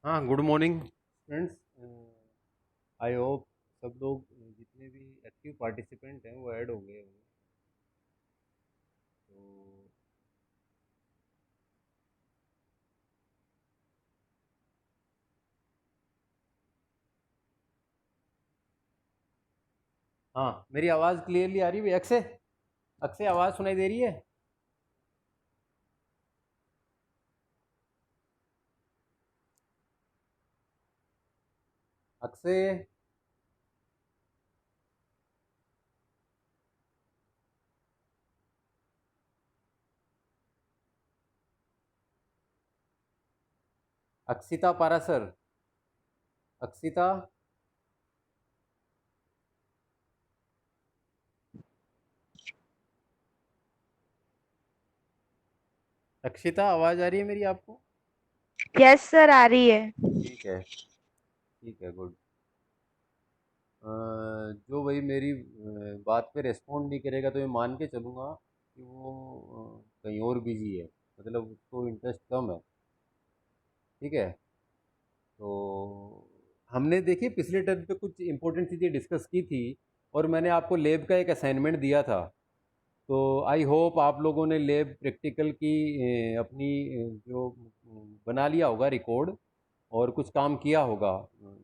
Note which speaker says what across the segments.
Speaker 1: हाँ, good morning friends. I hope सब लोग जितने भी एक्टिव पार्टिसिपेंट हैं वो ऐड हो गए होंगे। तो हाँ, मेरी आवाज़ क्लियरली आ रही है अक्षय? अक्षय, आवाज़ सुनाई दे रही है? अक्षय, अक्षिता पारासर, अक्षिता, अक्षिता, आवाज़ आ रही है मेरी आपको?
Speaker 2: यस सर, आ रही है।
Speaker 1: ठीक है, ठीक है, गुड। जो भाई मेरी बात पे रेस्पॉन्ड नहीं करेगा तो मैं मान के चलूँगा कि वो कहीं और बिजी है, मतलब उसको इंटरेस्ट कम है। ठीक है। तो हमने देखिए पिछले टर्म पे कुछ इंपॉर्टेंट चीज़ें डिस्कस की थी और मैंने आपको लैब का एक असाइनमेंट दिया था। तो आई होप आप लोगों ने लैब प्रैक्टिकल की अपनी जो बना लिया होगा रिकॉर्ड और कुछ काम किया होगा।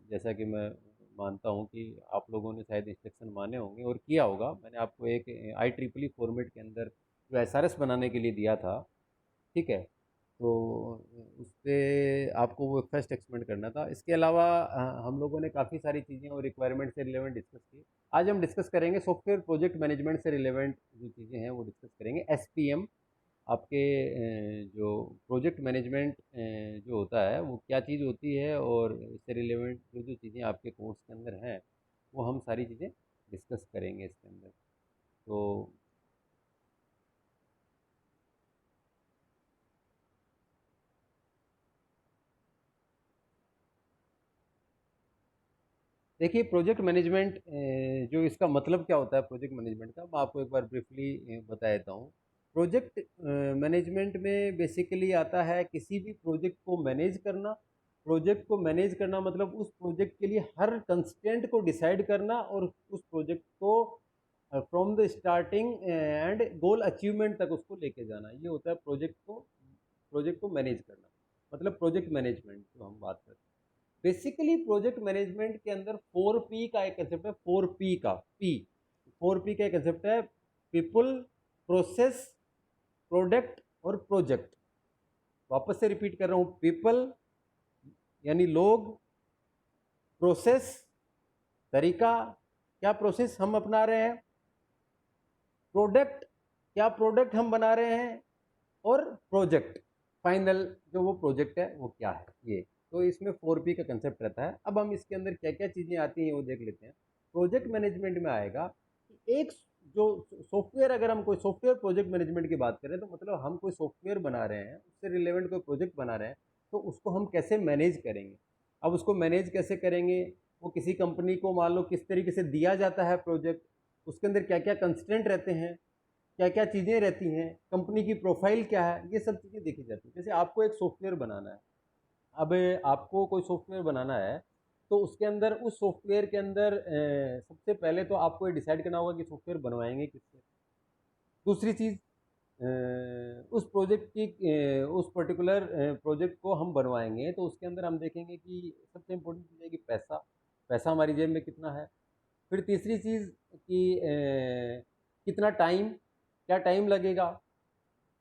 Speaker 1: जैसा कि मैं मानता हूँ कि आप लोगों ने शायद इंस्ट्रक्शन माने होंगे और किया होगा। मैंने आपको एक IEEE फॉर्मेट के अंदर जो SRS बनाने के लिए दिया था। ठीक है। तो उस पे आपको वो फर्स्ट एक्सपेंड करना था। इसके अलावा हम लोगों ने काफ़ी सारी चीज़ें और रिक्वायरमेंट से रिलेवेंट डिस्कस की। आज हम डिस्कस करेंगे सॉफ्टवेयर प्रोजेक्ट मैनेजमेंट से रिलेवेंट जो चीज़ें हैं वो डिस्कस करेंगे। SPM आपके जो प्रोजेक्ट मैनेजमेंट जो होता है वो क्या चीज़ होती है और इससे रिलेवेंट जो जो चीज़ें आपके कोर्स के अंदर हैं वो हम सारी चीज़ें डिस्कस करेंगे इसके अंदर। तो देखिए प्रोजेक्ट मैनेजमेंट जो इसका मतलब क्या होता है प्रोजेक्ट मैनेजमेंट का, मैं आपको एक बार ब्रीफली बता देता हूँ। प्रोजेक्ट मैनेजमेंट में बेसिकली आता है किसी भी प्रोजेक्ट को मैनेज करना। प्रोजेक्ट को मैनेज करना मतलब उस प्रोजेक्ट के लिए हर कंस्ट्रेंट को डिसाइड करना और उस प्रोजेक्ट को from the starting and goal achievement तक उसको लेके जाना, ये होता है प्रोजेक्ट को मैनेज करना। मतलब प्रोजेक्ट मैनेजमेंट जो हम बात करते हैं, बेसिकली प्रोजेक्ट मैनेजमेंट के अंदर 4P का एक कंसेप्ट है। 4P का एक कंसेप्ट है। पीपल, प्रोसेस, प्रोडक्ट और प्रोजेक्ट। वापस से रिपीट कर रहा हूं। पीपल यानी लोग, प्रोसेस तरीका, क्या प्रोसेस हम अपना रहे हैं, प्रोडक्ट क्या प्रोडक्ट हम बना रहे हैं, और प्रोजेक्ट फाइनल जो वो प्रोजेक्ट है वो क्या है ये। तो इसमें 4P का कंसेप्ट रहता है। अब हम इसके अंदर क्या क्या चीज़ें आती हैं वो देख लेते हैं। प्रोजेक्ट मैनेजमेंट में आएगा कि एक जो सॉफ्टवेयर, अगर हम कोई सॉफ्टवेयर प्रोजेक्ट मैनेजमेंट की बात करें तो मतलब हम कोई सॉफ्टवेयर बना रहे हैं, उससे रिलेवेंट कोई प्रोजेक्ट बना रहे हैं, तो उसको हम कैसे मैनेज करेंगे। अब उसको मैनेज कैसे करेंगे, वो किसी कंपनी को मान लो किस तरीके से दिया जाता है प्रोजेक्ट, उसके अंदर क्या क्या कंस्टेंट रहते हैं, क्या क्या चीज़ें रहती हैं, कंपनी की प्रोफाइल क्या है, ये सब चीज़ें देखी जाती है। जैसे आपको एक सॉफ्टवेयर बनाना है। अब आपको कोई सॉफ्टवेयर बनाना है तो उसके अंदर, उस सॉफ्टवेयर के अंदर सबसे पहले तो आपको ये डिसाइड करना होगा कि सॉफ्टवेयर बनवाएंगे किससे। दूसरी चीज़, उस प्रोजेक्ट की उस पर्टिकुलर प्रोजेक्ट को हम बनवाएंगे तो उसके अंदर हम देखेंगे कि सबसे इम्पोर्टेंट चीज़ है कि पैसा, पैसा हमारी जेब में कितना है। फिर तीसरी चीज़ कि कितना टाइम, क्या टाइम लगेगा,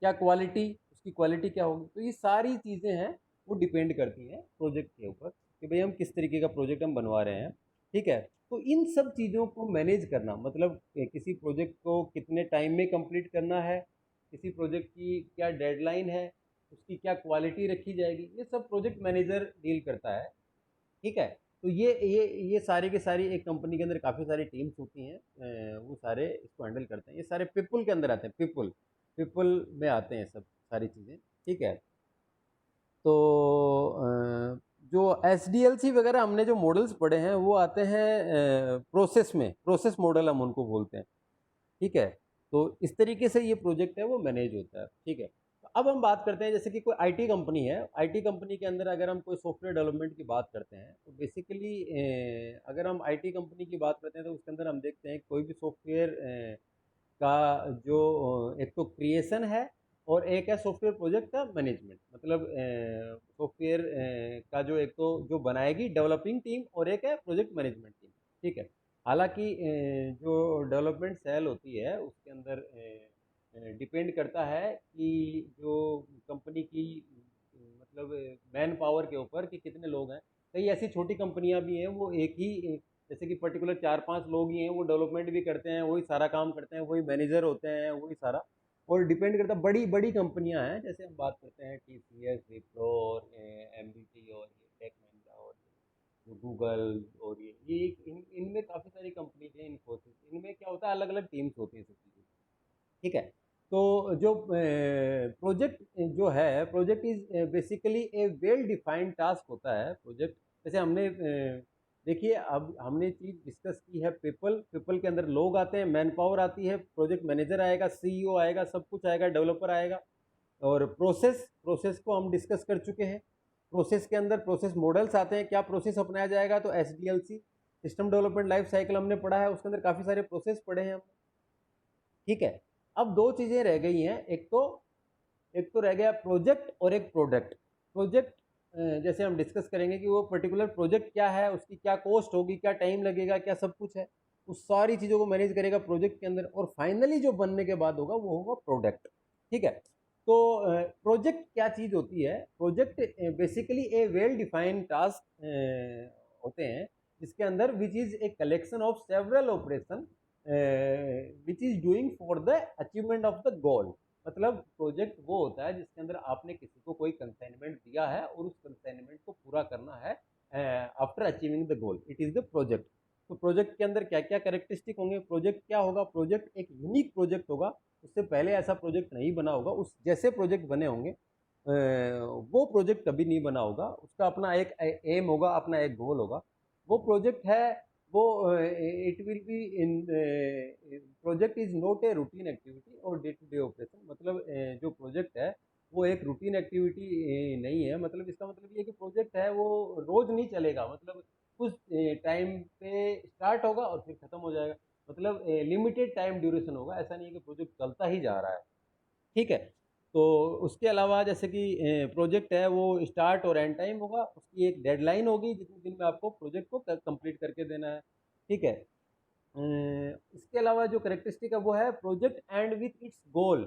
Speaker 1: क्या क्वालिटी, उसकी क्वालिटी क्या होगी। तो ये सारी चीज़ें हैं वो डिपेंड करती हैं प्रोजेक्ट के ऊपर कि भाई हम किस तरीके का प्रोजेक्ट हम बनवा रहे हैं। ठीक है। तो इन सब चीज़ों को मैनेज करना मतलब किसी प्रोजेक्ट को कितने टाइम में कंप्लीट करना है, किसी प्रोजेक्ट की क्या डेडलाइन है, उसकी क्या क्वालिटी रखी जाएगी, ये सब प्रोजेक्ट मैनेजर डील करता है। ठीक है। तो ये सारी की सारी एक कंपनी के अंदर काफ़ी सारी टीम्स होती हैं, वो सारे इसको हैंडल करते हैं। ये सारे पीपल के अंदर आते हैं। पीपल पीपल में आते हैं सब सारी चीज़ें। ठीक है। तो जो SDLC वगैरह हमने जो मॉडल्स पढ़े हैं वो आते हैं प्रोसेस में, प्रोसेस मॉडल हम उनको बोलते हैं। ठीक है। तो इस तरीके से ये प्रोजेक्ट है वो मैनेज होता है। ठीक है। तो अब हम बात करते हैं जैसे कि कोई आईटी कंपनी है, आईटी कंपनी के अंदर अगर हम कोई सॉफ्टवेयर डेवलपमेंट की बात करते हैं तो बेसिकली अगर हम आईटी कंपनी की बात करते हैं तो उसके अंदर हम देखते हैं कोई भी सॉफ्टवेयर का जो एक तो क्रिएशन है और एक है सॉफ्टवेयर प्रोजेक्ट का मैनेजमेंट। मतलब सॉफ्टवेयर का जो एक तो जो बनाएगी डेवलपिंग टीम और एक है प्रोजेक्ट मैनेजमेंट टीम। ठीक है, हालांकि जो डेवलपमेंट सेल होती है उसके अंदर डिपेंड करता है कि जो कंपनी की मतलब मैन पावर के ऊपर कि कितने लोग हैं। कई ऐसी छोटी कंपनियां भी हैं वो एक ही जैसे कि पर्टिकुलर 4-5 लोग ही हैं, वो डेवलपमेंट भी करते हैं, वही सारा काम करते हैं, वही मैनेजर होते हैं, वही सारा। और डिपेंड करता है, बड़ी बड़ी कंपनियां हैं जैसे हम बात करते हैं TCS, विप्रो और MBT और ये टेक महिंद्रा और जो गूगल और ये इनमें काफ़ी सारी कंपनीज हैं, इन्फोसिस, इनमें क्या होता है अलग अलग टीम्स होती हैं सब चीज़ें। ठीक है, तो जो प्रोजेक्ट जो है, project is basically A well defined task होता है प्रोजेक्ट। जैसे हमने देखिए अब हमने चीज़ डिस्कस की है, पीपल, पीपल के अंदर लोग आते हैं, मैन पावर आती है, प्रोजेक्ट मैनेजर आएगा, CEO आएगा, सब कुछ आएगा, डेवलपर आएगा। और प्रोसेस, प्रोसेस को हम डिस्कस कर चुके हैं। प्रोसेस के अंदर प्रोसेस मॉडल्स आते हैं, क्या प्रोसेस अपनाया जाएगा, तो SDLC system development life cycle हमने पढ़ा है, उसके अंदर काफ़ी सारे प्रोसेस पढ़े हैं हमने। ठीक है, अब दो चीज़ें रह गई हैं, एक तो रह गया प्रोजेक्ट और एक प्रोडक्ट। प्रोजेक्ट जैसे हम डिस्कस करेंगे कि वो पर्टिकुलर प्रोजेक्ट क्या है, उसकी क्या कॉस्ट होगी, क्या टाइम लगेगा, क्या सब कुछ है, उस सारी चीज़ों को मैनेज करेगा प्रोजेक्ट के अंदर। और फाइनली जो बनने के बाद होगा वो होगा प्रोडक्ट। ठीक है, तो प्रोजेक्ट क्या चीज़ होती है, प्रोजेक्ट बेसिकली ए वेल डिफाइंड टास्क होते हैं जिसके अंदर which is a collection of several operation which is doing for the achievement of the goal. मतलब प्रोजेक्ट वो होता है जिसके अंदर आपने किसी को कोई कंसाइनमेंट दिया है और उस कंसाइनमेंट को पूरा करना है after achieving the goal, it is the project. तो प्रोजेक्ट के अंदर क्या क्या कैरेक्टरिस्टिक होंगे, प्रोजेक्ट क्या होगा, प्रोजेक्ट एक यूनिक प्रोजेक्ट होगा, उससे पहले ऐसा प्रोजेक्ट नहीं बना होगा, उस जैसे प्रोजेक्ट बने होंगे वो प्रोजेक्ट कभी नहीं बना होगा, उसका अपना एक एम होगा, अपना एक गोल होगा। वो प्रोजेक्ट है वो it will be in project is not a routine activity और डे टू डे ऑपरेशन। मतलब जो प्रोजेक्ट है वो एक रूटीन एक्टिविटी नहीं है। मतलब इसका मतलब ये है कि प्रोजेक्ट है वो रोज नहीं चलेगा, मतलब कुछ टाइम पे स्टार्ट होगा और फिर खत्म हो जाएगा। मतलब लिमिटेड टाइम ड्यूरेशन होगा, ऐसा नहीं है कि प्रोजेक्ट चलता ही जा रहा है। ठीक है, तो उसके अलावा जैसे कि प्रोजेक्ट है वो स्टार्ट और एंड टाइम होगा, उसकी एक डेडलाइन होगी जितने दिन में आपको प्रोजेक्ट को कंप्लीट करके देना है। ठीक है, इसके अलावा जो करेक्टरिस्टिक है वो है project and with its goal.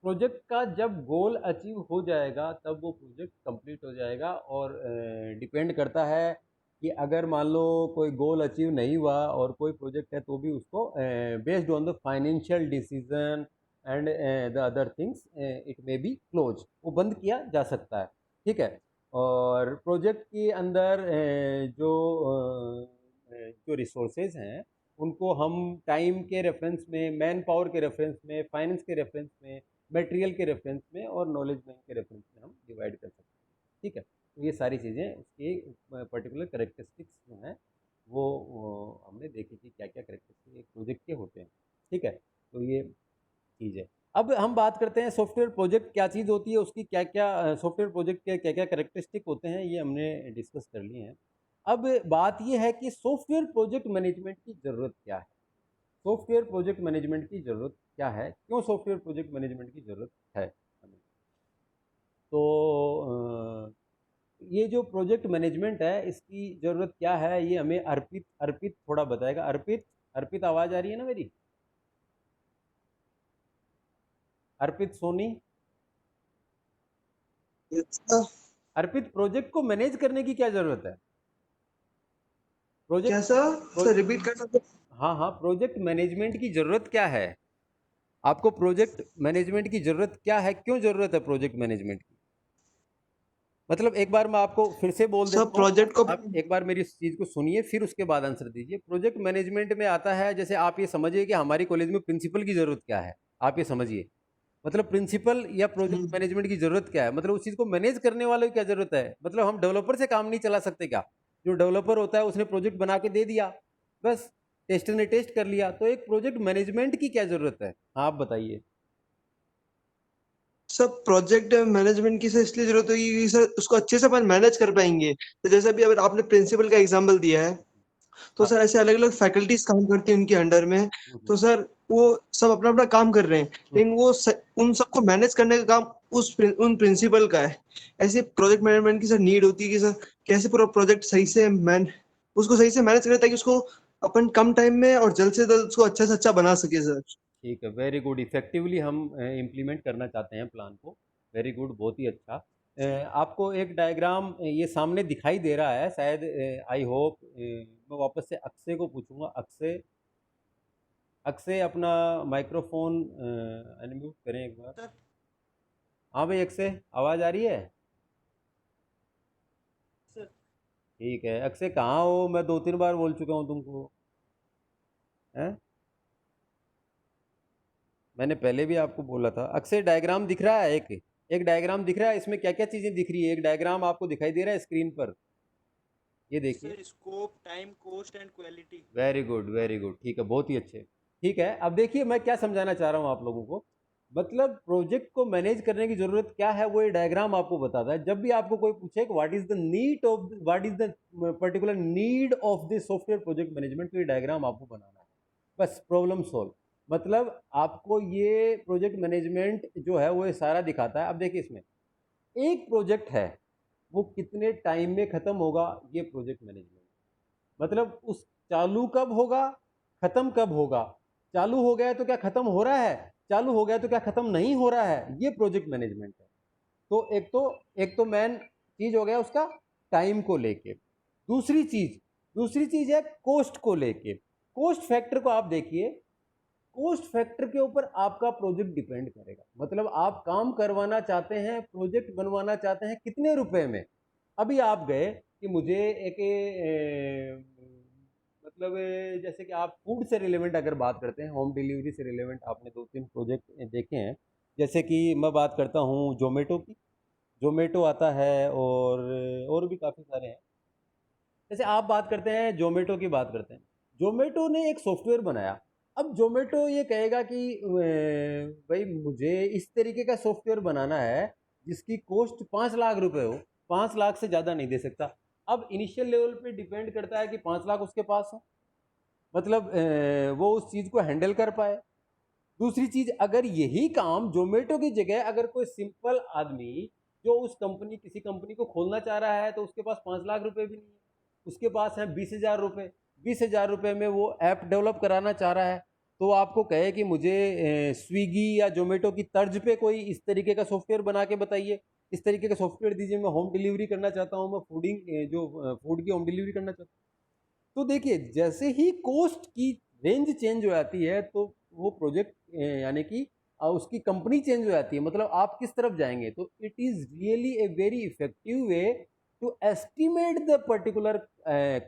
Speaker 1: Project का जब गोल अचीव हो जाएगा तब वो प्रोजेक्ट कंप्लीट हो जाएगा। और डिपेंड करता है कि अगर मान लो कोई गोल अचीव नहीं हुआ और कोई प्रोजेक्ट है तो भी उसको based on the financial decision and the other things it may be close, वो बंद किया जा सकता है। ठीक है, और प्रोजेक्ट के अंदर जो रिसोर्सेज हैं उनको हम टाइम के रेफरेंस में, मैन पावर के रेफरेंस में, फाइनेंस के रेफरेंस में, मटेरियल के रेफरेंस में और नॉलेज बैंक के रेफरेंस में हम डिवाइड कर सकते हैं। ठीक है, तो ये सारी चीज़ें उसकी पर्टिकुलर करेक्टरिस्टिक्स जो हैं वो हमने देखी कि क्या क्या करेक्टरिस्टिक एक प्रोजेक्ट के होते हैं। ठीक है, तो ये चीज़ है। अब हम बात करते हैं सॉफ्टवेयर प्रोजेक्ट क्या चीज़ होती है, उसकी क्या क्या सॉफ्टवेयर प्रोजेक्ट के क्या क्या करेक्टरिस्टिक होते हैं, ये हमने डिस्कस कर लिए हैं। अब बात ये है कि सॉफ्टवेयर प्रोजेक्ट मैनेजमेंट की ज़रूरत क्या है, सॉफ्टवेयर प्रोजेक्ट मैनेजमेंट की ज़रूरत क्या है, क्यों सॉफ्टवेयर प्रोजेक्ट मैनेजमेंट की ज़रूरत है हमें। तो ये जो प्रोजेक्ट मैनेजमेंट है इसकी ज़रूरत क्या है ये हमें अर्पित अर्पित थोड़ा बताएगा। अर्पित, अर्पित आवाज़ आ रही है ना मेरी? अर्पित सोनी।
Speaker 3: अच्छा,
Speaker 1: अर्पित, प्रोजेक्ट को मैनेज करने की क्या ज़रूरत है? प्रोजेक्ट
Speaker 3: कैसा सर रिपीट कर सकते हैं?
Speaker 1: हाँ हाँ, प्रोजेक्ट मैनेजमेंट की ज़रूरत क्या है आपको, प्रोजेक्ट मैनेजमेंट की ज़रूरत क्या है, क्यों ज़रूरत है प्रोजेक्ट मैनेजमेंट की? मतलब एक बार मैं आपको फिर से बोल
Speaker 3: सब
Speaker 1: देता हूँ,
Speaker 3: प्रोजेक्ट को
Speaker 1: आप एक बार मेरी इस चीज़ को सुनिए फिर उसके बाद आंसर दीजिए। प्रोजेक्ट मैनेजमेंट में आता है, जैसे आप ये समझिए कि हमारी कॉलेज में प्रिंसिपल की ज़रूरत क्या है, आप ये समझिए। मतलब प्रिंसिपल या प्रोजेक्ट मैनेजमेंट की ज़रूरत क्या है, मतलब उस चीज़ को मैनेज करने वाले की क्या ज़रूरत है। मतलब हम डेवलपर से काम नहीं चला सकते क्या? जो डेवलपर होता है उसने प्रोजेक्ट बना के दे दिया, बस टेस्टर ने टेस्ट कर लिया, तो एक प्रोजेक्ट मैनेजमेंट की क्या ज़रूरत है? हाँ, आप बताइए।
Speaker 3: सब प्रोजेक्ट मैनेजमेंट की सर इसलिए जरूरत होगी कि सर उसको अच्छे से अपन मैनेज कर पाएंगे। तो जैसे अभी अगर आपने प्रिंसिपल का एग्जांपल दिया है, तो
Speaker 1: हाँ।
Speaker 3: सर ऐसे अलग अलग फैकल्टीज काम करती हैं उनके अंडर में। तो सर वो सब अपना अपना काम कर रहे हैं, लेकिन उन सबको मैनेज करने का काम उन प्रिंसिपल का है। ऐसे प्रोजेक्ट मैनेजमेंट की सर नीड होती है कि सर कैसे पूरा प्रोजेक्ट सही से उसको सही से मैनेज करें, ताकि उसको अपन कम टाइम में और जल्द से जल्द उसको अच्छा से अच्छा बना सके सर।
Speaker 1: ठीक है, वेरी गुड। इफेक्टिवली हम इम्प्लीमेंट करना चाहते हैं प्लान को। वेरी गुड, बहुत ही अच्छा। आपको एक डायग्राम ये सामने दिखाई दे रहा है शायद। आई होप मैं वापस से अक्षय को पूछूंगा। अक्षय, अक्षय अपना माइक्रोफोन अनम्यूट करें एक बार। हाँ भाई अक्षय, आवाज़ आ रही है?
Speaker 3: सर
Speaker 1: ठीक है अक्षय, कहाँ हो? मैं 2-3 बार बोल चुका हूँ तुमको, हैं? मैंने पहले भी आपको बोला था। अक्षय, डायग्राम दिख रहा है? एक डायग्राम दिख रहा है, इसमें क्या क्या चीज़ें दिख रही है? एक डायग्राम आपको दिखाई दे रहा है स्क्रीन पर, ये देखिए।
Speaker 4: Sir scope, time, cost and quality.
Speaker 1: Very good, very good. ठीक है, बहुत ही अच्छे। ठीक है, अब देखिए मैं क्या समझाना चाह रहा हूँ आप लोगों को। मतलब प्रोजेक्ट को मैनेज करने की जरूरत क्या है, वो ये डायग्राम आपको बताता है। जब भी आपको कोई पूछे कि what is the particular need of this software project management, तो ये डायग्राम आपको बनाना है, बस प्रॉब्लम सॉल्व। मतलब आपको ये प्रोजेक्ट मैनेजमेंट जो है वो ये सारा दिखाता है। अब देखिए इसमें एक प्रोजेक्ट है, वो कितने टाइम में खत्म होगा, ये प्रोजेक्ट मैनेजमेंट। मतलब उस चालू कब होगा, खत्म कब होगा, चालू हो गया तो क्या खत्म हो रहा है, चालू हो गया तो क्या खत्म नहीं हो रहा है, ये प्रोजेक्ट मैनेजमेंट है। तो एक तो मेन चीज हो गया उसका टाइम को लेके। दूसरी चीज है कोस्ट को लेके। कोस्ट फैक्टर को आप देखिए, कोस्ट फैक्टर के ऊपर आपका प्रोजेक्ट डिपेंड करेगा। मतलब आप काम करवाना चाहते हैं, प्रोजेक्ट बनवाना चाहते हैं कितने रुपए में। अभी आप गए कि मुझे एक मतलब जैसे कि आप फूड से रिलेवेंट अगर बात करते हैं, होम डिलीवरी से रिलेवेंट आपने 2-3 प्रोजेक्ट देखे हैं। जैसे कि मैं बात करता हूँ जोमेटो की। जोमेटो आता है और भी काफ़ी सारे हैं। जैसे आप बात करते हैं जोमेटो की बात करते हैं, जोमेटो ने एक सॉफ्टवेयर बनाया। अब जोमेटो ये कहेगा कि भाई मुझे इस तरीके का सॉफ्टवेयर बनाना है जिसकी कॉस्ट 5 लाख रुपए हो, 5 लाख से ज़्यादा नहीं दे सकता। अब इनिशियल लेवल पे डिपेंड करता है कि 5 लाख उसके पास हो, मतलब वो उस चीज़ को हैंडल कर पाए। दूसरी चीज़, अगर यही काम जोमेटो की जगह अगर कोई सिंपल आदमी जो उस कंपनी किसी कंपनी को खोलना चाह रहा है, तो उसके पास 5 लाख रुपए भी नहीं है, उसके पास है 20,000 रुपये। 20,000 रुपये में वो ऐप डेवलप कराना चाह रहा है, तो आपको कहे कि मुझे स्विगी या जोमेटो की तर्ज पे कोई इस तरीके का सॉफ्टवेयर बना के बताइए, इस तरीके का सॉफ्टवेयर दीजिए, मैं होम डिलीवरी करना चाहता हूँ, मैं फूड की होम डिलीवरी करना चाहता हूँ। तो देखिए जैसे ही कॉस्ट की रेंज चेंज हो जाती है, तो वो प्रोजेक्ट यानी कि उसकी कंपनी चेंज हो जाती है। मतलब आप किस तरफ जाएंगे, तो it is really a very effective way to estimate the particular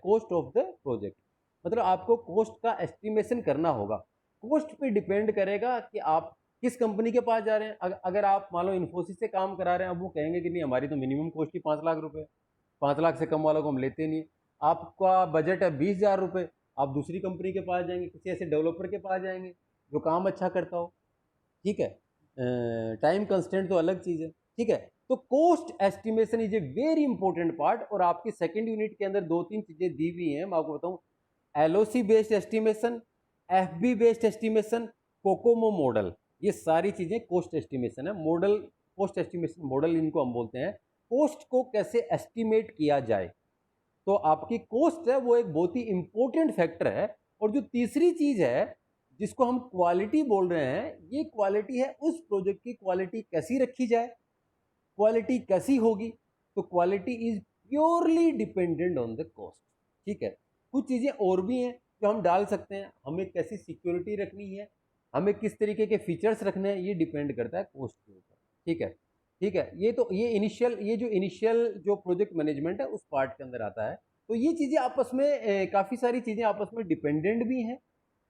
Speaker 1: cost of the project. मतलब आपको कॉस्ट का एस्टिमेशन करना होगा। कॉस्ट पे डिपेंड करेगा कि आप किस कंपनी के पास जा रहे हैं। अगर आप मान लो इन्फोसिस से काम करा रहे हैं, अब वो कहेंगे कि नहीं हमारी तो मिनिमम कॉस्ट ही 5 लाख रुपए, 5 लाख से कम वालों को हम लेते नहीं। आपका बजट है 20,000 रुपये, आप दूसरी कंपनी के पास जाएंगे, किसी ऐसे डेवलपर के पास जाएंगे जो काम अच्छा करता हो। ठीक है, टाइम कंस्टेंट तो अलग चीज़ है। ठीक है, तो cost estimation is a very important part. और आपकी सेकंड यूनिट के अंदर 2-3 चीज़ें दी हुई हैं, मैं आपको बताऊं। LOC based estimation, FB based estimation, Kokomo model, ये सारी चीज़ें कॉस्ट एस्टिमेशन है। मॉडल, कॉस्ट एस्टिमेशन मॉडल इनको हम बोलते हैं। कॉस्ट को कैसे एस्टिमेट किया जाए, तो आपकी कॉस्ट है वो एक बहुत ही इंपॉर्टेंट फैक्टर है। और जो तीसरी चीज है जिसको हम क्वालिटी बोल रहे हैं, ये क्वालिटी है उस प्रोजेक्ट की क्वालिटी कैसी रखी जाए, क्वालिटी कैसी होगी। तो quality is purely dependent on the cost. ठीक है, कुछ चीज़ें और भी हैं जो हम डाल सकते हैं, हमें कैसी सिक्योरिटी रखनी है, हमें किस तरीके के फीचर्स रखने हैं, ये डिपेंड करता है कॉस्ट के ऊपर। ठीक है, ठीक है, ये जो इनिशियल जो प्रोजेक्ट मैनेजमेंट है उस पार्ट के अंदर आता है। तो ये चीज़ें आपस में काफ़ी सारी चीज़ें आपस में डिपेंडेंट भी हैं।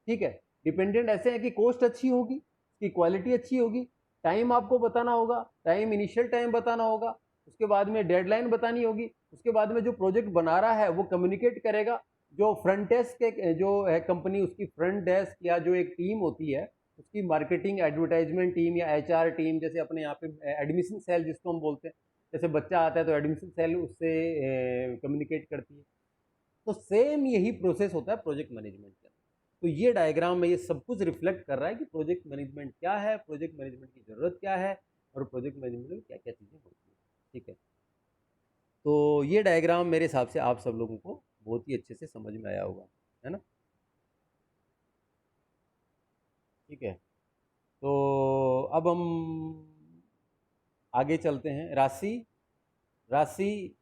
Speaker 1: ठीक है, डिपेंडेंट ऐसे है कि कॉस्ट अच्छी होगी, उसकी क्वालिटी अच्छी होगी, टाइम आपको बताना होगा, टाइम इनिशियल टाइम बताना होगा, उसके बाद में डेडलाइन बतानी होगी, उसके बाद में जो प्रोजेक्ट बना रहा है वो कम्युनिकेट करेगा। जो फ्रंट डेस्क के जो है कंपनी, उसकी फ्रंट डेस्क या जो एक टीम होती है उसकी मार्केटिंग एडवर्टाइजमेंट टीम या एचआर टीम, जैसे अपने यहाँ पे एडमिशन सेल जिसको हम बोलते हैं, जैसे बच्चा आता है तो एडमिशन सेल उससे कम्युनिकेट करती है। तो सेम यही प्रोसेस होता है प्रोजेक्ट मैनेजमेंट का। तो ये डायग्राम में ये सब कुछ रिफ्लेक्ट कर रहा है कि प्रोजेक्ट मैनेजमेंट क्या है, प्रोजेक्ट मैनेजमेंट की ज़रूरत क्या है, और प्रोजेक्ट मैनेजमेंट में क्या क्या चीज़ें होती हैं। ठीक है, तो ये डायग्राम मेरे हिसाब से आप सब लोगों को बहुत ही अच्छे से समझ में आया होगा, है ना। ठीक है, तो अब हम आगे चलते हैं। राशि राशि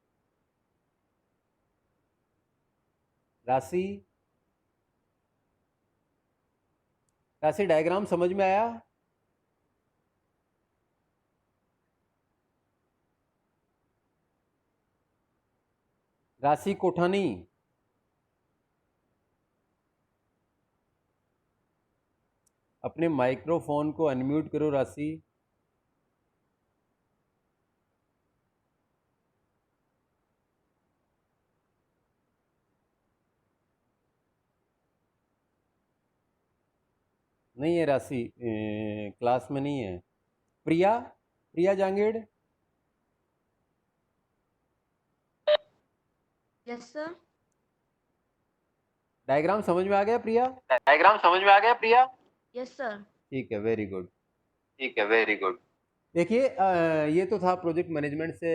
Speaker 1: राशि राशि डायग्राम समझ में आया? राशि कोठानी, अपने माइक्रोफोन को अनम्यूट करो राशि। नहीं है राशि, क्लास में नहीं है। प्रिया, प्रिया जांगेड़,
Speaker 2: यस सर।
Speaker 1: डायग्राम समझ में आ गया प्रिया?
Speaker 5: डायग्राम समझ में आ गया प्रिया?
Speaker 2: Yes sir.
Speaker 1: ठीक है, वेरी गुड।
Speaker 5: ठीक है, वेरी गुड।
Speaker 1: देखिए, ये तो था प्रोजेक्ट मैनेजमेंट से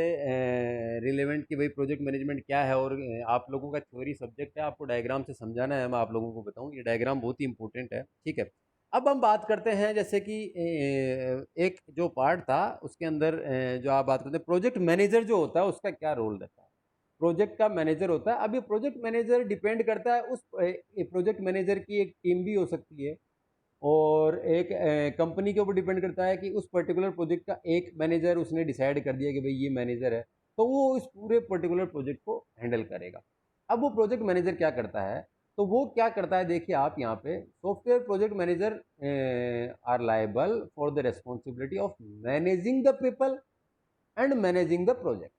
Speaker 1: रिलेवेंट कि भाई प्रोजेक्ट मैनेजमेंट क्या है, और आप लोगों का थ्योरी सब्जेक्ट है, आपको डायग्राम से समझाना है। मैं आप लोगों को बताऊं, ये डायग्राम बहुत ही इंपॉर्टेंट है। ठीक है, अब हम बात करते हैं जैसे कि एक जो पार्ट था उसके अंदर जो आप बात करते हैं प्रोजेक्ट मैनेजर जो होता है उसका क्या रोल रहता है। प्रोजेक्ट का मैनेजर होता है। अब ये प्रोजेक्ट मैनेजर डिपेंड करता है उस प्रोजेक्ट मैनेजर की एक टीम भी हो सकती है, और एक कंपनी के ऊपर डिपेंड करता है कि उस पर्टिकुलर प्रोजेक्ट का एक मैनेजर उसने डिसाइड कर दिया कि भाई ये मैनेजर है, तो वो इस पूरे पर्टिकुलर प्रोजेक्ट को हैंडल करेगा। अब वो प्रोजेक्ट मैनेजर क्या करता है, तो वो क्या करता है, देखिए आप यहाँ पे software project manager are liable for the responsibility of managing the people and managing the project.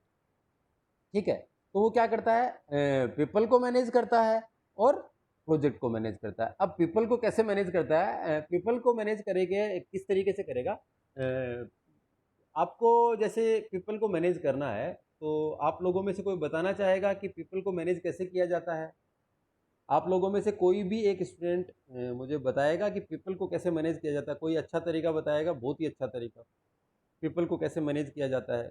Speaker 1: ठीक है, तो वो क्या करता है, पीपल को मैनेज करता है और प्रोजेक्ट को मैनेज करता है। अब पीपल को कैसे मैनेज करता है, पीपल को मैनेज करेंगे किस तरीके से करेगा, आपको जैसे पीपल को मैनेज करना है, तो आप लोगों में से कोई बताना चाहेगा कि पीपल को मैनेज कैसे किया जाता है? आप लोगों में से कोई भी एक स्टूडेंट मुझे बताएगा कि पीपल को कैसे मैनेज किया जाता है? कोई अच्छा तरीका बताएगा, बहुत ही अच्छा तरीका, पीपल को कैसे मैनेज किया जाता है।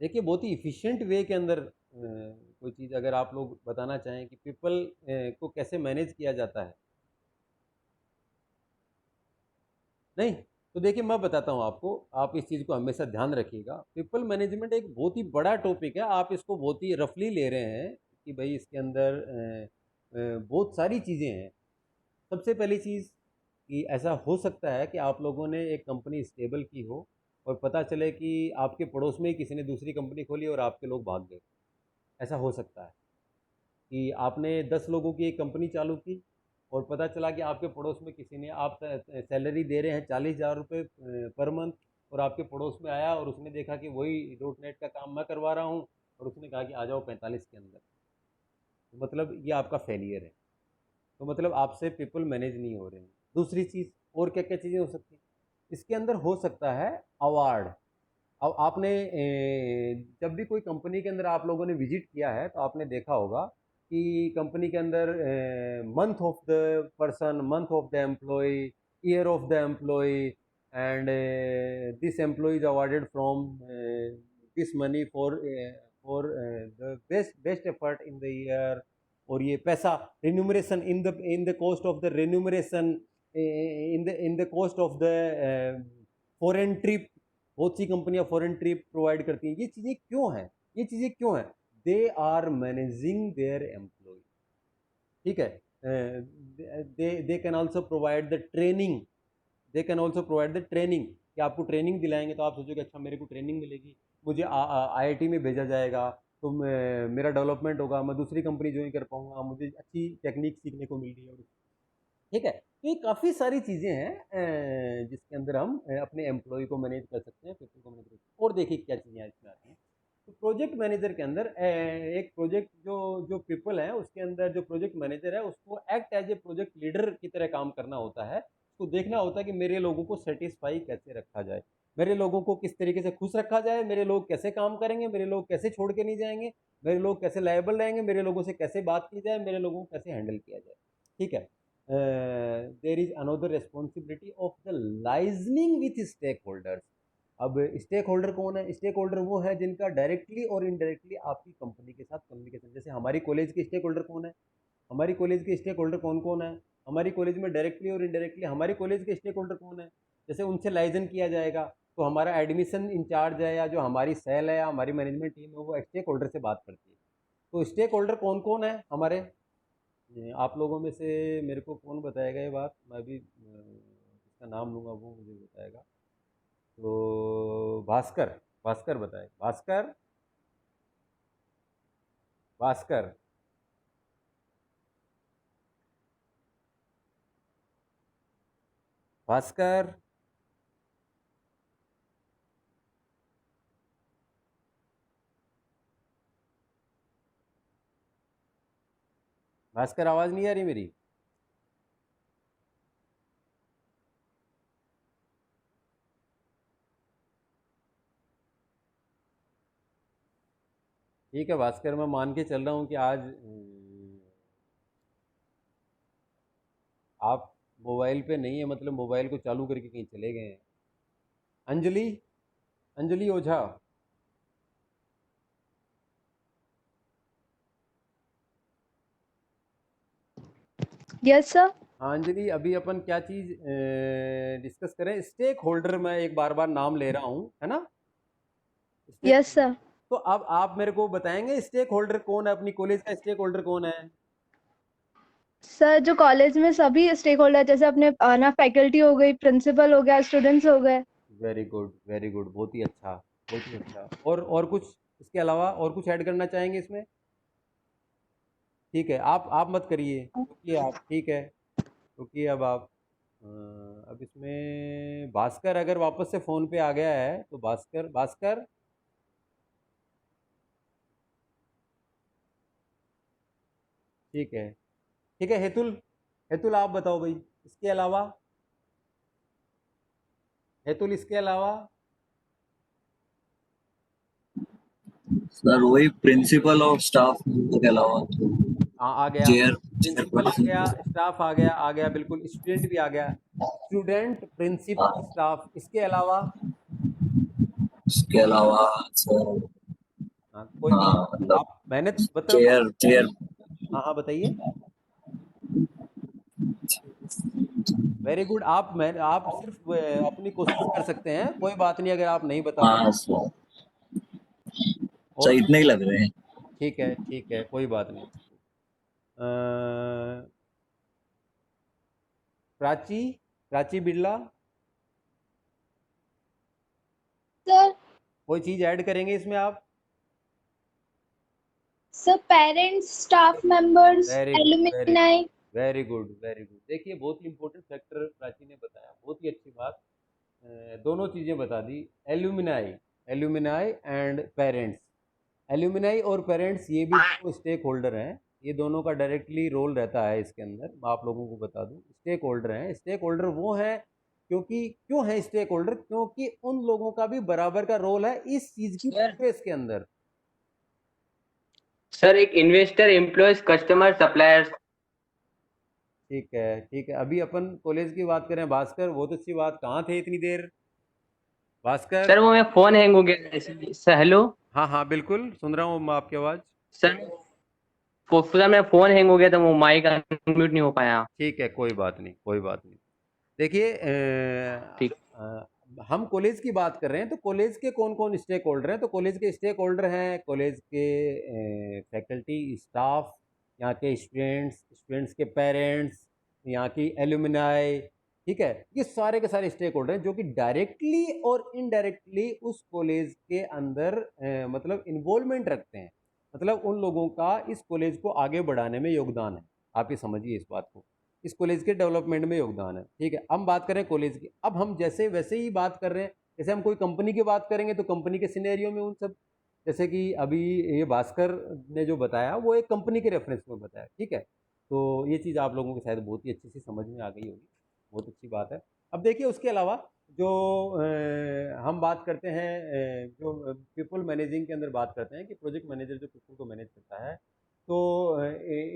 Speaker 1: देखिए, बहुत ही इफ़िशिएंट वे के अंदर कोई चीज़ अगर आप लोग बताना चाहें कि पीपल को कैसे मैनेज किया जाता है। नहीं, तो देखिए मैं बताता हूँ आपको, आप इस चीज़ को हमेशा ध्यान रखिएगा। पीपल मैनेजमेंट एक बहुत ही बड़ा टॉपिक है, आप इसको बहुत ही रफली ले रहे हैं कि भाई इसके अंदर बहुत सारी चीज़ें हैं। सबसे पहली चीज़ कि ऐसा हो सकता है कि आप लोगों ने एक कंपनी स्टेबल की हो और पता चले कि आपके पड़ोस में ही किसी ने दूसरी कंपनी खोली और आपके लोग भाग गए। ऐसा हो सकता है कि आपने 10 लोगों की एक कंपनी चालू की और पता चला कि आपके पड़ोस में किसी ने, आप सैलरी दे रहे हैं 40,000 रुपये पर मंथ, और आपके पड़ोस में आया और उसने देखा कि वही डॉट नेट का काम मैं करवा रहा हूँ, और उसने कहा कि आ जाओ 45 के अंदर। तो मतलब ये आपका फेलियर है, तो मतलब आपसे पीपल मैनेज नहीं हो रहे हैं। दूसरी चीज़, और क्या क्या चीज़ें हो सकती हैं इसके अंदर, हो सकता है अवार्ड। अब आपने जब भी कोई कंपनी के अंदर आप लोगों ने विजिट किया है तो आपने देखा होगा कि कंपनी के अंदर month of the person, month of the employee, year of the employee, and this employee is awarded from this money for the best effort in the year. और ये पैसा remuneration in the cost of the remuneration, in the cost of the foreign trip. बहुत सी कंपनियां foreign trip provide करती हैं। ये चीज़ें क्यों हैं, ये चीज़ें क्यों हैं? They are managing their employee. ठीक है, they can also provide the training, they can also provide the training, कि आपको ट्रेनिंग दिलाएंगे तो आप सोचोगे अच्छा मेरे को ट्रेनिंग मिलेगी, मुझे IIT में भेजा जाएगा, तो मेरा डेवलपमेंट होगा, मैं दूसरी कंपनी ज्वाइन कर पाऊंगा, मुझे अच्छी टेक्निक सीखने को मिल रही है। ठीक है, तो ये काफ़ी सारी चीज़ें हैं जिसके अंदर हम अपने एम्प्लॉय को मैनेज कर सकते हैं, पीपल को मैनेज कर सकते हैं। और देखिए क्या चीज़ें इसमें आती हैं, तो प्रोजेक्ट मैनेजर के अंदर एक प्रोजेक्ट जो जो पीपल है उसके अंदर जो प्रोजेक्ट मैनेजर है उसको act as a project leader की तरह काम करना होता है। उसको देखना होता है कि मेरे लोगों को सेटिस्फाई कैसे रखा जाए, मेरे लोगों को किस तरीके से खुश रखा जाए, मेरे लोग कैसे काम करेंगे, मेरे लोग कैसे छोड़ के नहीं जाएंगे, मेरे लोग कैसे लायबल रहेंगे, मेरे लोगों से कैसे बात की जाए, मेरे लोगों को कैसे हैंडल किया जाए। ठीक है। There is another responsibility of the liaisoning with stakeholders. अब स्टेक होल्डर कौन है? स्टेक होल्डर वो है जिनका डायरेक्टली और इनडायरेक्टली आपकी कंपनी के साथ कम्युनिकेशन। जैसे हमारी कॉलेज के स्टेक होल्डर कौन है? हमारी कॉलेज के स्टेक होल्डर कौन कौन है? हमारी कॉलेज में डायरेक्टली और इनडायरेक्टली हमारी कॉलेज के स्टेक होल्डर कौन है? जैसे उनसे लाइजन किया जाएगा तो हमारा एडमिशन इंचार्ज है या जो हमारी सेल है या हमारी मैनेजमेंट टीम है वो स्टेक होल्डर से बात करती है। तो स्टेक होल्डर कौन कौन है हमारे? आप लोगों में से मेरे को कौन बताएगा ये बात? मैं भी इसका नाम लूँगा, वो मुझे बताएगा। तो भास्कर, भास्कर बताए। भास्कर, भास्कर। भास्कर, भास्कर आवाज नहीं आ रही मेरी? ठीक है भास्कर, मैं मान के चल रहा हूँ कि आज आप मोबाइल पे नहीं है, मतलब मोबाइल को चालू करके कहीं चले गए हैं। अंजलि, अंजलि ओझा।
Speaker 2: Yes sir.
Speaker 1: हाँ अंजलि, अभी अपन क्या चीज डिस्कस करें? स्टेक होल्डर, मैं एक बार बार नाम ले रहा हूँ, है ना?
Speaker 2: Yes
Speaker 1: stake.
Speaker 2: सर।
Speaker 1: तो अब आप मेरे को बताएंगे स्टेक होल्डर कौन है? अपनी कॉलेज का स्टेक होल्डर कौन है?
Speaker 2: सर जो कॉलेज में सभी स्टेक होल्डर, जैसे अपने ना फैकल्टी हो गई, प्रिंसिपल हो गया, स्टूडेंट्स हो गए।
Speaker 1: वेरी गुड, वेरी गुड, बहुत ही अच्छा, बहुत ही अच्छा। और कुछ इसके अलावा और कुछ ऐड करना चाहेंगे इसमें? ठीक है, आप मत करिए क्योंकि आप, ठीक है, क्योंकि अब आप अब इसमें भास्कर अगर वापस से फोन पे आ गया है तो भास्कर, भास्कर। ठीक है, ठीक है। हेतुल, हेतुल आप बताओ भाई, इसके अलावा, हेतुल इसके अलावा।
Speaker 6: सर वही प्रिंसिपल और स्टाफ के अलावा तो
Speaker 1: हाँ आ गया,
Speaker 6: चेयर
Speaker 1: प्रिंसिपल आ गया,
Speaker 6: चेयरपर्सन।
Speaker 1: स्टाफ आ गया बिल्कुल, स्टूडेंट भी आ गया। स्टूडेंट, प्रिंसिपल,
Speaker 6: हाँ,
Speaker 1: स्टाफ, इसके अलावा?
Speaker 6: इसके अलावा सर,
Speaker 1: हाँ कोई भी,
Speaker 6: हाँ मतलब
Speaker 1: आप मेहनत मतलब।
Speaker 6: चेयर चेयर
Speaker 1: हाँ हाँ बताइए। Very good. आप सिर्फ अपनी कोशिश कर सकते हैं, कोई बात नहीं अगर आप नहीं बता
Speaker 6: हाँ
Speaker 1: पाए।
Speaker 6: सर, सर
Speaker 1: और
Speaker 6: इतने ही लग रहे हैं।
Speaker 1: ठीक है, ठीक है, कोई बात नहीं। अ, प्राची, प्राची बिरला,
Speaker 7: सर
Speaker 1: कोई चीज ऐड करेंगे इसमें आप?
Speaker 7: Sir parents, staff members,
Speaker 1: very good, very good,
Speaker 7: alumni.
Speaker 1: Very good, very good. देखिए बहुत ही इंपॉर्टेंट फैक्टर प्राची ने बताया, बहुत ही अच्छी बात। दोनों चीजें बता दी, alumni, alumni and parents. Alumni और पेरेंट्स ये भी दो स्टेक होल्डर हैं, ये दोनों का डायरेक्टली रोल रहता है इसके अंदर। मैं आप लोगों को बता दूं, स्टेक होल्डर हैं, स्टेक होल्डर वो हैं क्योंकि, क्यों है स्टेक होल्डर? क्योंकि उन लोगों का भी बराबर का रोल है इस चीज की
Speaker 8: सर,
Speaker 1: प्रोग्रेस के अंदर।
Speaker 8: सर एक इन्वेस्टर, एम्प्लॉयज, कस्टमर, सप्लायर्स।
Speaker 1: ठीक है, ठीक है। अभी अपन कॉलेज की बात करें, भास्कर बहुत अच्छी बात, कहाँ थे इतनी देर भास्कर?
Speaker 8: सर वो मेरा फोन हैंग हो गया ऐसे। Sir hello.
Speaker 1: हाँ हाँ बिल्कुल सुन रहा हूँ मैं आपकी आवाज़।
Speaker 8: सर सर मेरा फोन हैंग हो गया था, वो माइक अनम्यूट नहीं हो पाया।
Speaker 1: ठीक है, कोई बात नहीं, कोई बात नहीं। देखिए
Speaker 8: ठीक।
Speaker 1: हम कॉलेज की बात कर रहे हैं, तो कॉलेज के कौन कौन स्टेक होल्डर हैं? तो कॉलेज के स्टेक होल्डर हैं कॉलेज के फैकल्टी, स्टाफ, यहाँ के स्टूडेंट्स, स्टूडेंट्स के पेरेंट्स, यहाँ की एलुमनाई। ठीक है, ये सारे के सारे स्टेक होल्डर हैं जो कि डायरेक्टली और इनडायरेक्टली उस कॉलेज के अंदर मतलब इन्वॉल्वमेंट रखते हैं, मतलब उन लोगों का इस कॉलेज को आगे बढ़ाने में योगदान है। आप ये समझिए इस बात को, इस कॉलेज के डेवलपमेंट में योगदान है। ठीक है, हम बात करें कॉलेज की, अब हम जैसे वैसे ही बात कर रहे हैं, जैसे हम कोई कंपनी की बात करेंगे तो कंपनी के सिनेरियो में उन सब जैसे कि अभी ये भास्कर ने जो बताया वो एक कंपनी के रेफरेंस में बताया, ठीक है। तो ये चीज़ आप लोगों को शायद बहुत ही अच्छी सी समझ में आ गई होगी, बहुत अच्छी बात है। अब देखिए उसके अलावा जो हम बात करते हैं, जो पीपल मैनेजिंग के अंदर बात करते हैं कि प्रोजेक्ट मैनेजर जो पीपल को मैनेज करता है, तो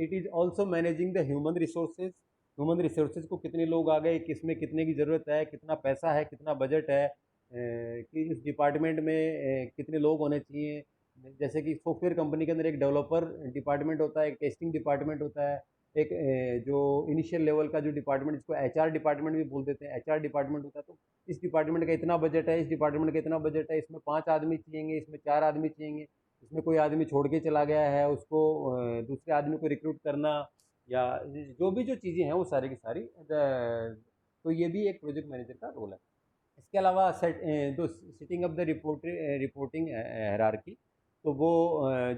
Speaker 1: it is also managing the human resources. Human resources को कितने लोग आ गए, किस में कितने की ज़रूरत है, कितना पैसा है, कितना बजट है, कि इस डिपार्टमेंट में कितने लोग होने चाहिए। जैसे कि सॉफ्टवेयर कंपनी के अंदर एक डेवलपर डिपार्टमेंट होता है, एक टेस्टिंग डिपार्टमेंट होता है, एक जो इनिशियल लेवल का जो डिपार्टमेंट, जिसको एचआर डिपार्टमेंट भी बोल देते हैं, एचआर डिपार्टमेंट होता है। तो इस डिपार्टमेंट का इतना बजट है, इस डिपार्टमेंट का इतना बजट है, इसमें 5 आदमी चाहिए, इसमें 4 आदमी चाहिए, इसमें कोई आदमी छोड़ के चला गया है, उसको दूसरे आदमी को रिक्रूट करना, या जो भी जो चीज़ें हैं वो सारी की सारी तो ये भी एक प्रोजेक्ट मैनेजर का रोल है। इसके अलावा setting up the reporting hierarchy, तो वो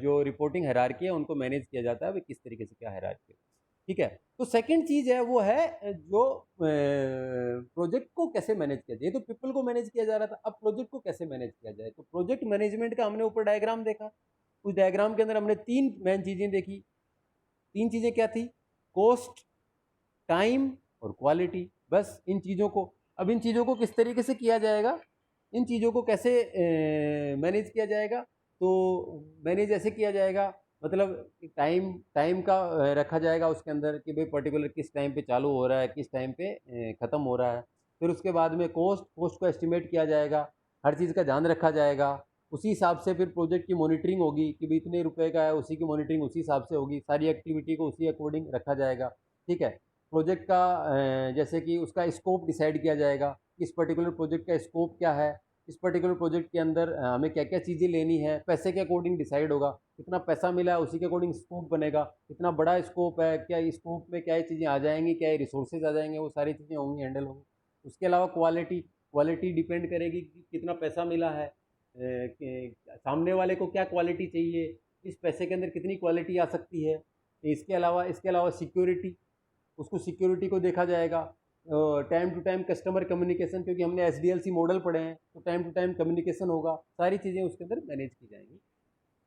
Speaker 1: जो रिपोर्टिंग हायरार्की है उनको मैनेज किया जाता है, वो किस तरीके से क्या हायरार्की है, ठीक है। तो सेकंड चीज़ है वो है जो प्रोजेक्ट को कैसे मैनेज किया जाए। तो पीपल को मैनेज किया जा रहा था, अब प्रोजेक्ट को कैसे मैनेज किया जाए। तो प्रोजेक्ट मैनेजमेंट का हमने ऊपर डायग्राम देखा, उस डायग्राम के अंदर हमने 3 मेन चीज़ें देखी। 3 चीज़ें क्या थी? कॉस्ट, टाइम और क्वालिटी। बस इन चीज़ों को, अब इन चीज़ों को किस तरीके से किया जाएगा, इन चीज़ों को कैसे मैनेज किया जाएगा। तो मैनेज ऐसे किया जाएगा, मतलब टाइम टाइम का रखा जाएगा उसके अंदर कि भाई पर्टिकुलर किस टाइम पे चालू हो रहा है, किस टाइम पे ख़त्म हो रहा है। फिर उसके बाद में कॉस्ट को एस्टिमेट किया जाएगा, हर चीज़ का ध्यान रखा जाएगा। उसी हिसाब से फिर प्रोजेक्ट की मॉनिटरिंग होगी कि भाई इतने रुपए का है, उसी की मॉनिटरिंग उसी हिसाब से होगी, सारी एक्टिविटी को उसी अकॉर्डिंग रखा जाएगा, ठीक है। प्रोजेक्ट का जैसे कि उसका स्कोप डिसाइड किया जाएगा, इस पर्टिकुलर प्रोजेक्ट का स्कोप क्या है, इस पर्टिकुलर प्रोजेक्ट के अंदर हमें क्या क्या चीज़ें लेनी है, पैसे के अकॉर्डिंग डिसाइड होगा, कितना पैसा मिला है उसी के अकॉर्डिंग स्कोप बनेगा, कितना बड़ा स्कोप है, क्या स्कोप में क्या चीज़ें आ जाएंगी, क्या रिसोर्सेज आ जाएंगे, वो सारी चीज़ें होंगी, हैंडल होंगी। उसके अलावा क्वालिटी डिपेंड करेगी कि कितना पैसा मिला है, सामने वाले को क्या क्वालिटी चाहिए, इस पैसे के अंदर कितनी क्वालिटी आ सकती है। इसके अलावा सिक्योरिटी, उसको सिक्योरिटी को देखा जाएगा। Time to time customer communication, क्योंकि हमने SDLC मॉडल पढ़े हैं, तो टाइम टू टाइम कम्युनिकेशन होगा, सारी चीज़ें उसके अंदर मैनेज की जाएंगी,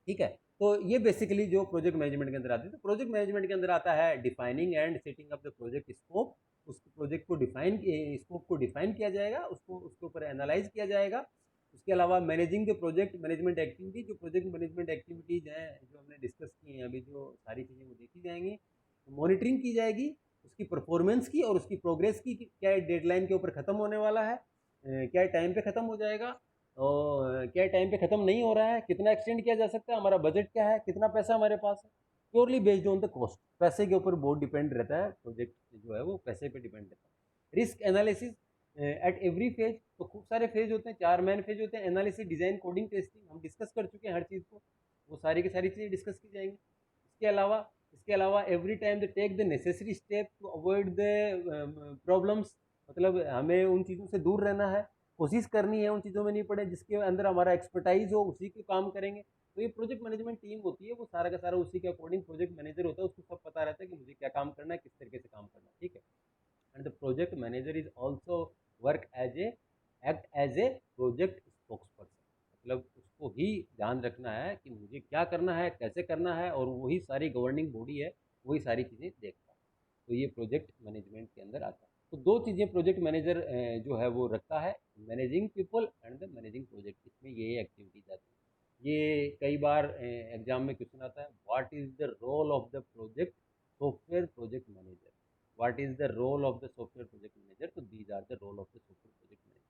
Speaker 1: ठीक है। तो ये बेसिकली जो प्रोजेक्ट मैनेजमेंट के अंदर आती है। तो प्रोजेक्ट मैनेजमेंट के अंदर आता है defining and setting up the project scope. उस प्रोजेक्ट को स्कोप को डिफाइन किया जाएगा, उसको उसके ऊपर एनालाइज किया जाएगा। उसके अलावा managing the project management activity, जो प्रोजेक्ट मैनेजमेंट एक्टिविटीज़ हैं जो हमने डिस्कस की हैं अभी, जो सारी चीज़ें वो देखी जाएंगी, मॉनिटरिंग की जाएगी उसकी परफॉर्मेंस की और उसकी प्रोग्रेस की, कि क्या डेडलाइन के ऊपर ख़त्म होने वाला है, क्या टाइम पे ख़त्म हो जाएगा, और क्या टाइम पे ख़त्म नहीं हो रहा है, कितना एक्सटेंड किया जा सकता है, हमारा बजट क्या है, कितना पैसा हमारे पास है। Purely based on the cost, पैसे के ऊपर बहुत डिपेंड रहता है, प्रोजेक्ट जो है वो पैसे पे डिपेंड रहता है। Risk analysis at every phase, तो खूब सारे फेज होते हैं, 4 मेन फेज होते हैं। एनालिसिस, डिज़ाइन, कोडिंग, टेस्टिंग, हम डिस्कस कर चुके हैं हर चीज़ को, वो सारी की सारी चीज़ें डिस्कस की जाएंगी। इसके अलावा every time they take the necessary step to avoid the problems, मतलब हमें उन चीज़ों से दूर रहना है, कोशिश करनी है उन चीज़ों में नहीं पड़े, जिसके अंदर हमारा एक्सपर्टाइज हो उसी के काम करेंगे। तो ये प्रोजेक्ट मैनेजमेंट टीम होती है, वो सारा का सारा उसी के अकॉर्डिंग प्रोजेक्ट मैनेजर होता है, उसको सब पता रहता है कि मुझे क्या काम करना है, किस तरीके से काम करना है, ठीक है। And the project manager is also work act as a project spokesperson, मतलब उसको ही ध्यान रखना है कि मुझे क्या करना है, कैसे करना है, और वही सारी गवर्निंग बॉडी है, वही सारी चीज़ें देखता है। तो ये प्रोजेक्ट मैनेजमेंट के अंदर आता है। तो 2 चीज़ें प्रोजेक्ट मैनेजर जो है वो रखता है, managing people and the managing project, इसमें ये एक्टिविटीज आती है। ये कई बार एग्जाम में क्वेश्चन आता है, what is the role of the project software project manager, what is the role of the software project manager. तो these are the role of the software project manager.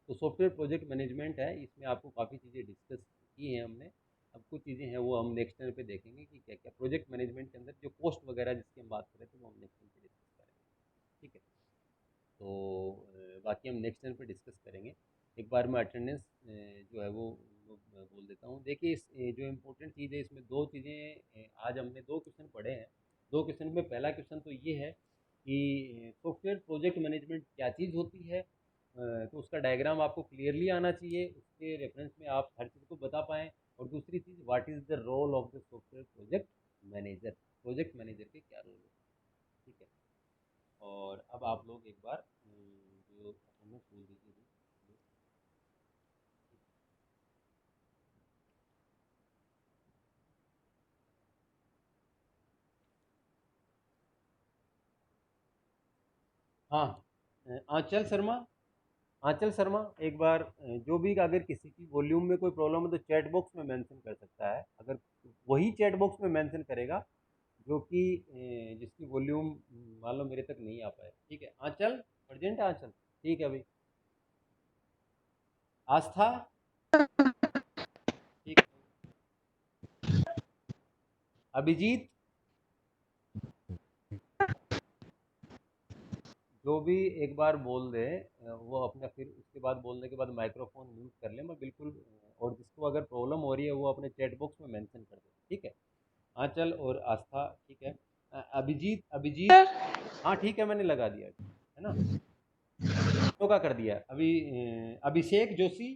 Speaker 1: तो software project management है, इसमें आपको काफ़ी चीज़ें discuss की हैं हमने। अब कुछ चीज़ें हैं वो हम नेक्स्ट टाइम पे देखेंगे कि क्या क्या प्रोजेक्ट मैनेजमेंट के अंदर जो कॉस्ट वगैरह जिसकी हम बात करें तो वो हम नेक्स्ट टाइम पे डिस्कस करेंगे, ठीक है। तो बाकी हम नेक्स्ट टाइम पे डिस्कस करेंगे। एक बार मैं अटेंडेंस जो है वो बोल देता हूँ। देखिए इस जो इम्पोर्टेंट चीज़ है इसमें 2 चीज़ें, आज हमने 2 क्वेश्चन पढ़े हैं। 2 क्वेश्चन में पहला क्वेश्चन तो ये है कि सॉफ्टवेयर प्रोजेक्ट मैनेजमेंट क्या चीज़ होती है। तो उसका डायग्राम आपको क्लियरली आना चाहिए, उसके रेफरेंस में आप हर चीज़ को बता पाएँ। और दूसरी चीज़, what is the role of the software project manager के क्या रोल है, ठीक है। और अब आप लोग एक बार जो अटेंडेंस बोल दीजिए। हाँ, आंचल शर्मा, आंचल शर्मा एक बार जो भी अगर किसी की वॉल्यूम में कोई प्रॉब्लम है तो चैट बॉक्स में मेंशन कर सकता है। अगर वही चैट बॉक्स में मेंशन करेगा जो कि जिसकी वॉल्यूम मान लो मेरे तक नहीं आ पाए। ठीक है आंचल, अर्जेंट है आंचल, ठीक है भाई। आस्था, ठीक है। अभिजीत, जो भी एक बार बोल दे वो अपना फिर उसके बाद बोलने के बाद माइक्रोफोन म्यूट कर ले, मैं बिल्कुल और जिसको अगर प्रॉब्लम हो रही है वो अपने चैट बॉक्स में मेंशन कर दे। ठीक है आंचल और आस्था, ठीक है। अभिजीत, अभिजीत, हाँ ठीक है मैंने लगा दिया है ना, तो का कर दिया। अभी अभिषेक जोशी,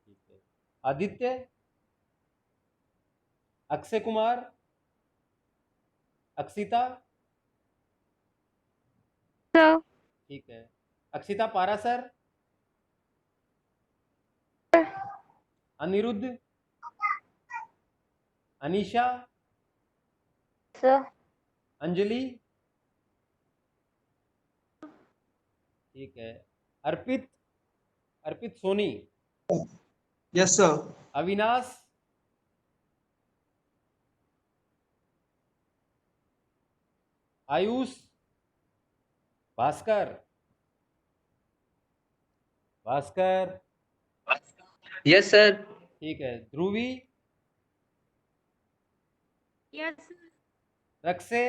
Speaker 1: ठीक है। आदित्य, अक्षय कुमार, अक्षिता,
Speaker 2: सर।
Speaker 1: ठीक है। अक्षिता पारासर, अनिरुद्ध, अनीशा,
Speaker 2: सर।
Speaker 1: अंजलि, ठीक है। Arpit, Arpit Soni,
Speaker 3: yes sir.
Speaker 1: Avinash, Ayush, Bhaskar, Bhaskar,
Speaker 8: yes sir.
Speaker 1: ठीक है। Dhruvi,
Speaker 7: yes
Speaker 1: Rakshe,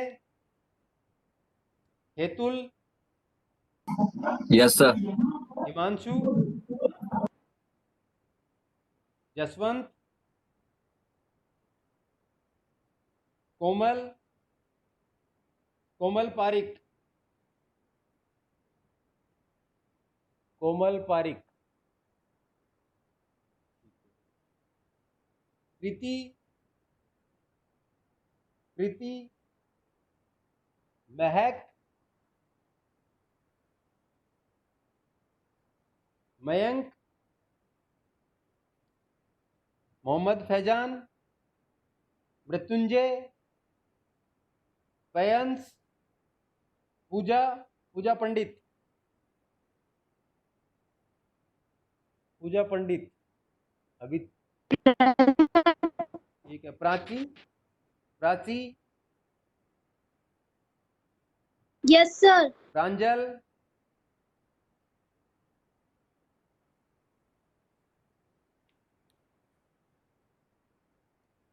Speaker 1: Hetul,
Speaker 6: yes sir.
Speaker 1: Himanshu, Jaswant, Komal, Komal Pareek, Komal Pareek, Preeti, Preeti, Mahak, Mayank, Mohammad Faizan, Mrityunjay, पयंस, पूजा, पूजा पंडित, पूजा पंडित, अभी ठीक है। Prachi, Prachi,
Speaker 7: yes sir
Speaker 1: Pranjal,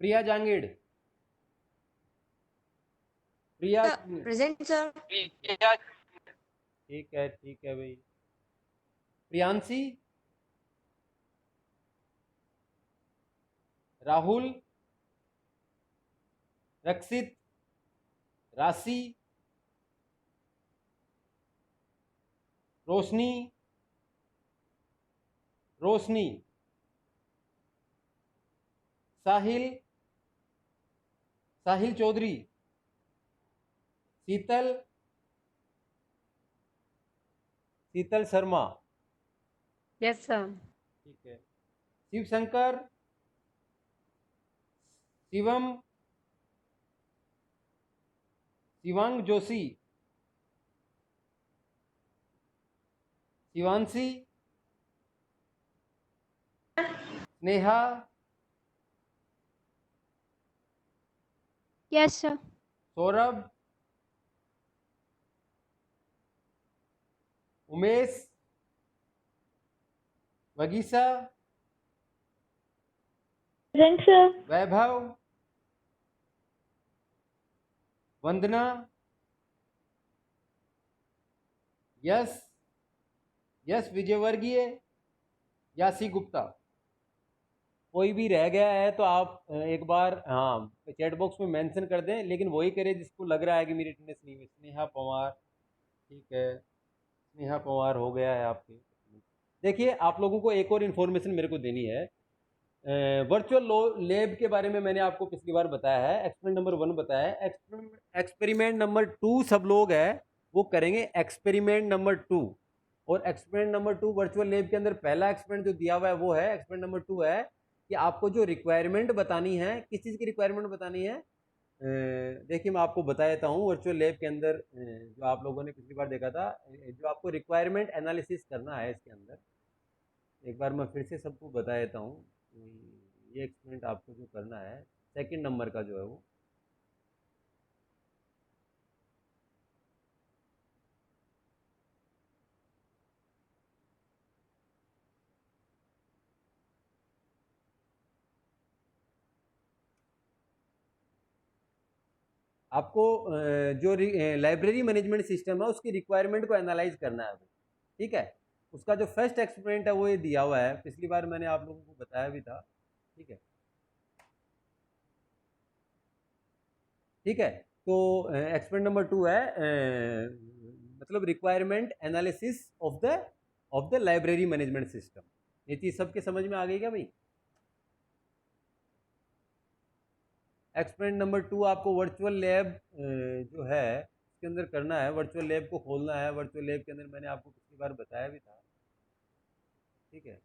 Speaker 1: Priya Jangid, Priya,
Speaker 7: present sir
Speaker 1: ठीक है भाई। प्रियांशी, राहुल, रक्षित, राशि, रोशनी, रोशनी, साहिल, साहिल चौधरी, शीतल, शीतल शर्मा,
Speaker 7: यस सर
Speaker 1: ठीक है। Shiv Shankar, Shivam, Shivang Joshi, Shivanshi, Sneha,
Speaker 2: yes sir.
Speaker 1: Saurabh, Umesh, Vagisha,
Speaker 2: present sir.
Speaker 1: Vaibhav, Vandana, Yash, Yash Vijayvargiya, Yasi Gupta. कोई भी रह गया है तो आप एक बार हाँ चैट बॉक्स में मेंशन कर दें, लेकिन वही करें जिसको लग रहा है कि मेरी अटेंडेंस नहीं हुई। स्नेहा पवार, ठीक है, स्नेहा पवार हो गया है आपके। देखिए आप लोगों को एक और इन्फॉर्मेशन मेरे को देनी है। वर्चुअल लैब के बारे में मैंने आपको पिछली बार बताया है, एक्सपेरिमेंट नंबर 1 बताया है। एक्सपेरिमेंट नंबर 2 सब लोग है वो करेंगे एक्सपेरिमेंट नंबर 2, और एक्सपेरिमेंट नंबर 2 वर्चुअल लैब के अंदर पहला एक्सपेरिमेंट जो दिया हुआ है वो है एक्सपेरिमेंट नंबर 2 है कि आपको जो रिक्वायरमेंट बतानी है, किस चीज़ की रिक्वायरमेंट बतानी है, देखिए मैं आपको बता देता हूँ वर्चुअल लैब के अंदर जो आप लोगों ने पिछली बार देखा था, जो आपको रिक्वायरमेंट एनालिसिस करना है इसके अंदर, एक बार मैं फिर से सबको बता देता हूँ। ये एक्सपेरिमेंट आपको जो करना है सेकंड नंबर का जो है वो, आपको जो लाइब्रेरी मैनेजमेंट सिस्टम है उसकी रिक्वायरमेंट को एनालाइज करना है अभी, ठीक है। उसका जो फर्स्ट एक्सपेरिमेंट है वो ये दिया हुआ है, पिछली बार मैंने आप लोगों को बताया भी था, ठीक है। ठीक है, तो एक्सपेरिमेंट नंबर 2 है मतलब requirement analysis of the library management system. ये चीज़ सबके समझ में आ गई क्या भाई? एक्सपेरिमेंट नंबर 2 आपको वर्चुअल लैब जो है उसके अंदर करना है, वर्चुअल लैब को खोलना है। वर्चुअल लैब के अंदर मैंने आपको पिछली बार बताया भी था, ठीक है।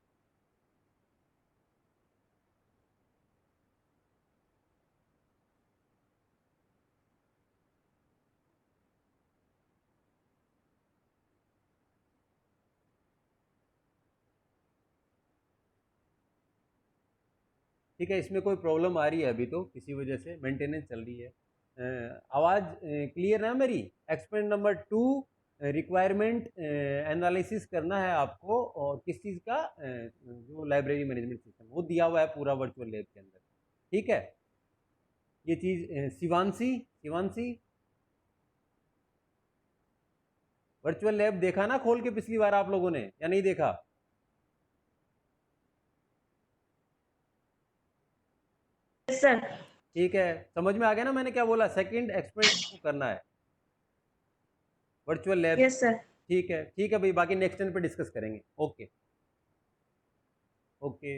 Speaker 1: ठीक है, इसमें कोई प्रॉब्लम आ रही है अभी तो किसी वजह से मेंटेनेंस चल रही है। आवाज़ क्लियर है मेरी? एक्सपेरिमेंट नंबर 2 रिक्वायरमेंट एनालिसिस करना है आपको, और किस चीज़ का? जो लाइब्रेरी मैनेजमेंट सिस्टम वो दिया हुआ है पूरा वर्चुअल लैब के अंदर, ठीक है। ये चीज़ शिवांशी, शिवांशी वर्चुअल लैब देखा ना खोल के पिछली बार आप लोगों ने, या नहीं देखा?
Speaker 7: सर।
Speaker 1: ठीक है, समझ में आ गया ना मैंने क्या बोला? सेकंड एक्सपेरिमेंट को करना है वर्चुअल लैब।
Speaker 7: Yes sir.
Speaker 1: ठीक है, ठीक है भाई, बाकी नेक्स्ट टाइम पे डिस्कस करेंगे। Okay okay.